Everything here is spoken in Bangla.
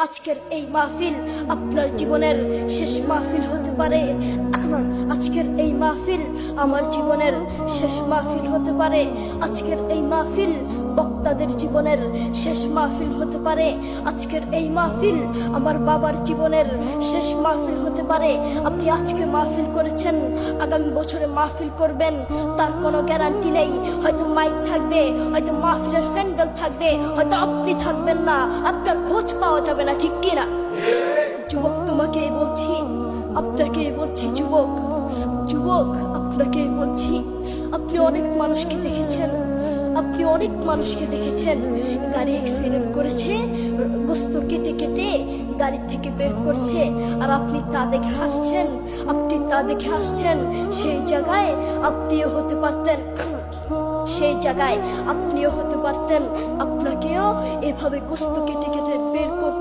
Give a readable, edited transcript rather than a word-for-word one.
আজকের এই মাহফিল আপনার জীবনের শেষ মাহফিল হতে পারে। আজকের এই মাহফিল আমার জীবনের শেষ মাহফিল হতে পারে। আজকের এই মাহফিল বক্তাদের জীবনের শেষ মাহফিল হতে পারে। আজকের এই মাহফিল আমার বাবার জীবনের শেষ মাহফিল হতে পারে। আপনি আজকে মাহফিল করেছেন, আগামী বছরে মাহফিল করবেন তার কোনো গ্যারান্টি নেই। হয়তো মাইক থাকবে, হয়তো মাহফিলের প্যান্ডেল থাকবে, হয়তো আপনি থাকবেন না, আপনার খোঁজ পাওয়া যাবে না, ঠিক কিনা? যুবক তোমাকে বলছি, আপনাকে বলছি, যুবক যুবক আপনাকে বলছি, আপনি অনেক মানুষকে দেখেছেন, আপনি অনেক মানুষকে দেখেছেন গাড়ি অ্যাক্সিডেন্ট করেছে, গোস্ত কেটে কেটে গাড়ি থেকে বের করছে, আর আপনি তা দেখে হাসছেন, আপনি তা দেখে হাসছেন। সেই জায়গায় আপনিও হতে পারতেন, সেই জায়গায় আপনিও হতে পারতেন, আপনাকেও এভাবে গোস্ত কেটে কেটে বের করতে